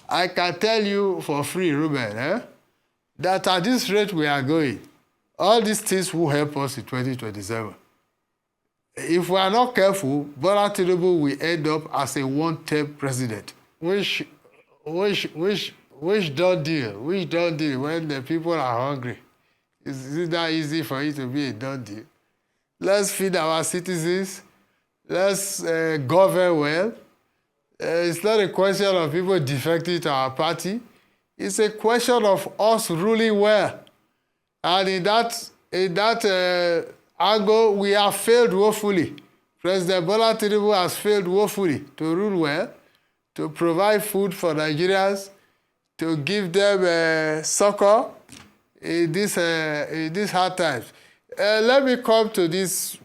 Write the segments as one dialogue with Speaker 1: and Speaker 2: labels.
Speaker 1: I can tell you for free, Ruben, that at this rate we are going, all these things will help us in 2027. If we are not careful, Bola Tinubu will end up as a one-term president, which don't deal when the people are hungry. Is it that easy for it to be a done deal? Let's feed our citizens. Let's govern well. It's not a question of people defecting to our party. It's a question of us ruling well. And in that angle, we have failed woefully. President Bola Tinubu has failed woefully to rule well, to provide food for Nigerians, to give them succor in these hard times. Let me come to this.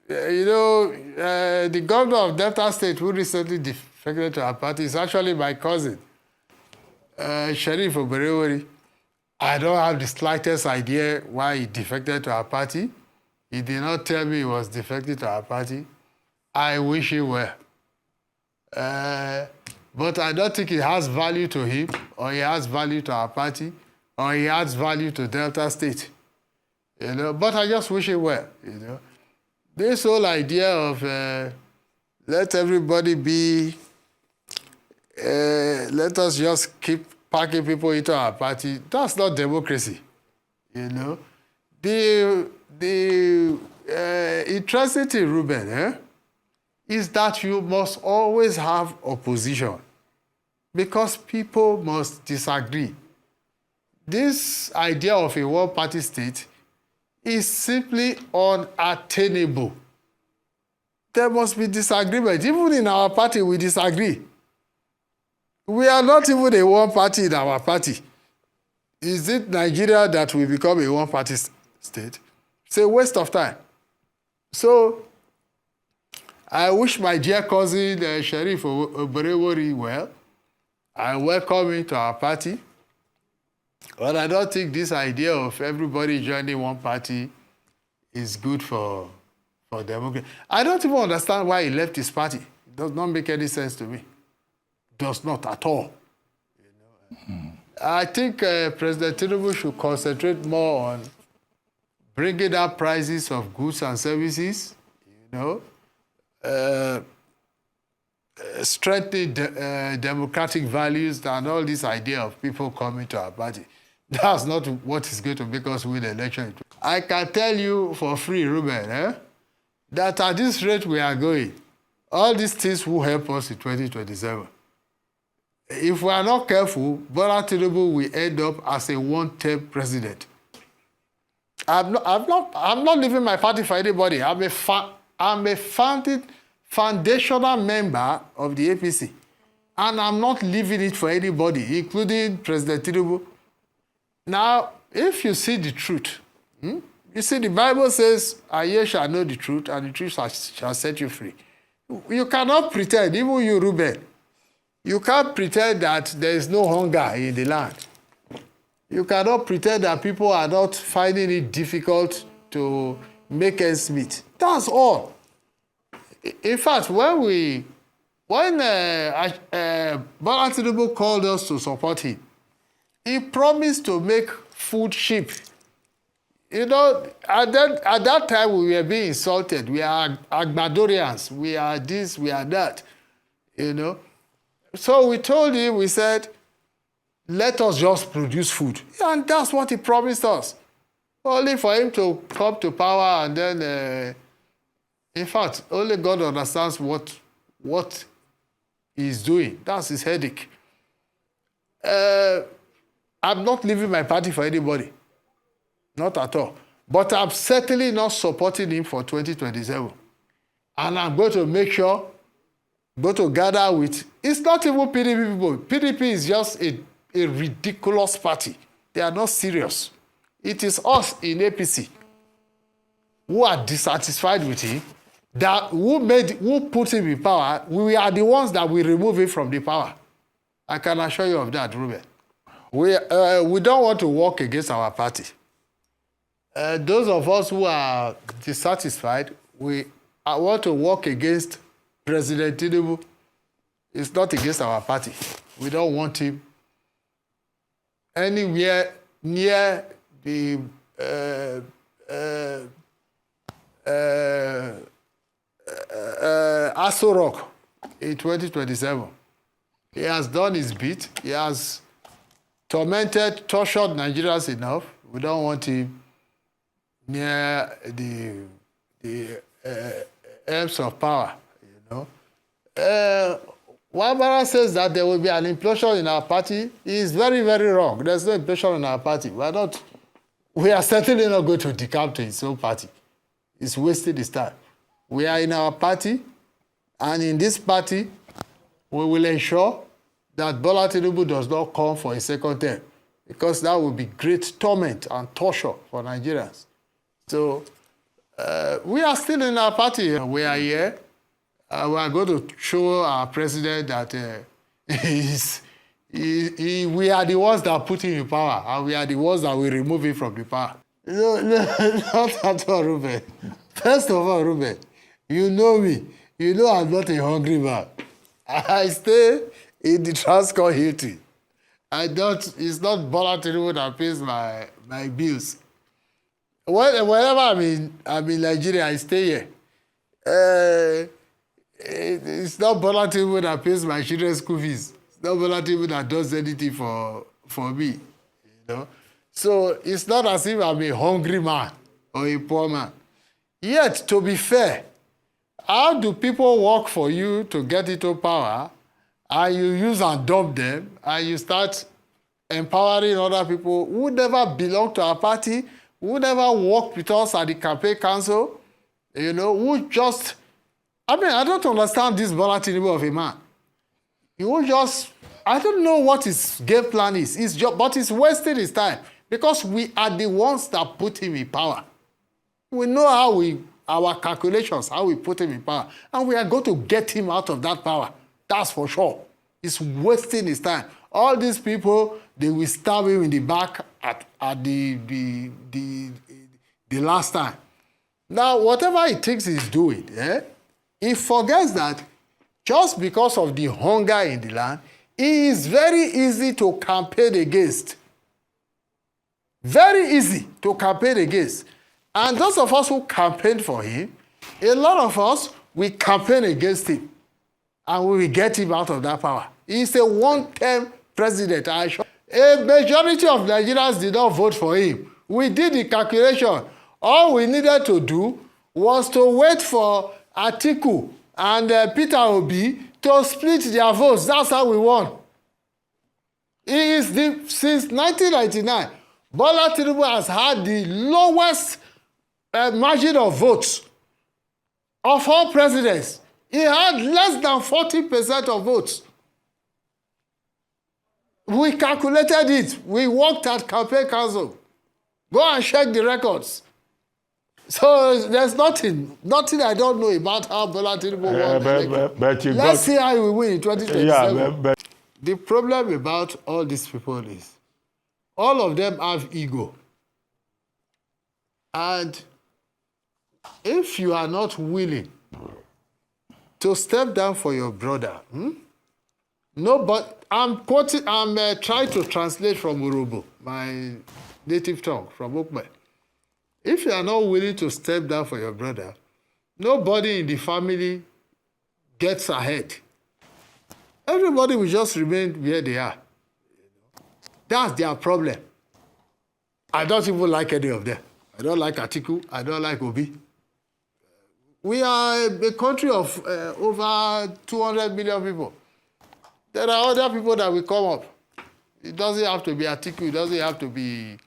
Speaker 1: The governor of Delta State, who recently defected to our party, is actually my cousin, Sheriff Oberewori. I don't have the slightest idea why he defected to our party. He did not tell me he was defected to our party. I wish he were. But I don't think it has value to him, or he has value to our party, or he adds value to Delta State. But I just wish he were. This whole idea of let everybody be, let us just keep packing people into our party, that's not democracy. The interesting thing, Ruben, is that you must always have opposition because people must disagree. This idea of a one-party state is simply unattainable. There must be disagreement. Even in our party, we disagree. We are not even a one-party in our party. Is it Nigeria that will become a one-party state? It's a waste of time. So, I wish my dear cousin, Sheriff Oberewori, well. I welcome him to our party. But I don't think this idea of everybody joining one party is good for democracy. I don't even understand why he left his party. It does not make any sense to me. Does not at all. I think President Tinubu should concentrate more on bringing up prices of goods and services, strengthening democratic values and all this idea of people coming to our party. That's not what is going to make us win the election. I can tell you for free, Ruben, that at this rate we are going, all these things will help us in 2027. If we are not careful, Bola Tinubu will end up as a one-term president. I'm not leaving my party for anybody. I'm a foundational member of the APC. And I'm not leaving it for anybody, including President Tinubu. Now, if you see the truth, you see the Bible says, "And ye shall know the truth, and the truth shall set you free." You cannot pretend, even you, Ruben, you can't pretend that there is no hunger in the land. You cannot pretend that people are not finding it difficult to make ends meet. That's all. In fact, when Bola Tinubu called us to support him, he promised to make food cheap. At that time we were being insulted. We are Agbadorians. We are this, we are that. So we told him, we said, let us just produce food. And that's what he promised us. Only for him to come to power and then, in fact, only God understands what he's doing. That's his headache. I'm not leaving my party for anybody. Not at all. But I'm certainly not supporting him for 2027. And I'm going to make sure, go to gather with, it's not even PDP people. PDP is just a ridiculous party. They are not serious. It is us in APC who are dissatisfied with him, who put him in power. We are the ones that will remove him from the power. I can assure you of that, Ruben. We don't want to work against our party. Those of us who are dissatisfied, we want to work against President Tinubu. It's not against our party. We don't want him anywhere near the Aso Rock in 2027. He has done his bit. He has tormented, tortured Nigerians enough. We don't want him near the aims of power, you know. Wabara says that there will be an implosion in our party. He is very, very wrong. There's no implosion in our party. We are certainly not going to decamp to his own party. It's wasting his time. We are in our party, and in this party, we will ensure that Bola Tinubu does not come for a second term, because that will be great torment and torture for Nigerians. So we are still in our party. We are here. We are going to show our president that we are the ones that put him in power, and we are the ones that will remove him from the power. No, not at all, Ruben. First of all, Ruben, you know me. You know I'm not a hungry man. I stay in the Transcorp Hilton. It's not Bola Tinubu that pays my bills. Whenever I'm in Nigeria, I stay here. It's not Bola Tinubu that pays my children's school fees. It's not Bola Tinubu that does anything for me. You know? So it's not as if I'm a hungry man or a poor man. Yet, to be fair, how do people work for you to get into power, and you use and dump them, and you start empowering other people who never belong to our party, who never worked with us at the campaign council, you know, who just... I don't understand this Bola Tinubu of a man. He will just... I don't know what his game plan is. But he's wasting his time, because we are the ones that put him in power. We know our calculations, how we put him in power. And we are going to get him out of that power. That's for sure. He's wasting his time. All these people, they will stab him in the back at the last time. Now, whatever he thinks he's doing, he forgets that just because of the hunger in the land, it is very easy to campaign against. Very easy to campaign against. And those of us who campaigned for him, a lot of us, we campaign against him. And we will get him out of that power. He's a one-term president. A majority of Nigerians did not vote for him. We did the calculation. All we needed to do was to wait for Atiku and Peter Obi to split their votes. That's how we won. Since 1999, Bola Tinubu has had the lowest margin of votes of all presidents. He had less than 40% of votes. We calculated it. We worked at campaign council. Go and check the records. So there's nothing I don't know about how Bola Tinubu won. Let's see how we win in 2027.
Speaker 2: Yeah,
Speaker 1: the problem about all these people is all of them have ego. And if you are not willing to step down for your brother, no, but I'm trying to translate from Urobo, my native tongue, from Okme. If you are not willing to step down for your brother, nobody in the family gets ahead. Everybody will just remain where they are. That's their problem. I don't even like any of them. I don't like Atiku. I don't like Obi. We are a country of over 200 million people. There are other people that will come up. It doesn't have to be Atiku. It doesn't have to be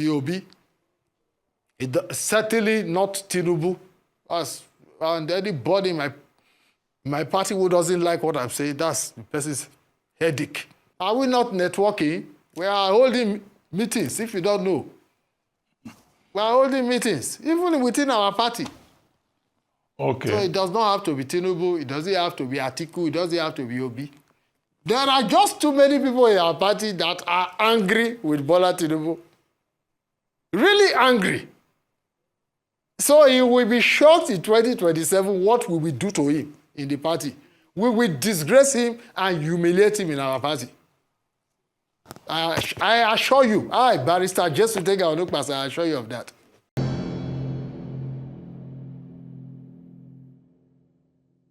Speaker 1: Obi. Certainly not Tinubu. And anybody in my party who doesn't like what I'm saying, that's the person's headache. Are we not networking? We are holding meetings, if you don't know. We are holding meetings, even within our party.
Speaker 2: Okay.
Speaker 1: So it does not have to be Tinubu. It doesn't have to be Atiku. It doesn't have to be Obi. There are just too many people in our party that are angry with Bola Tinubu. Really angry. So he will be shocked in 2027 what we will do to him in the party. We will disgrace him and humiliate him in our party. I assure you, Barrister, just to take our look past, I assure you of that.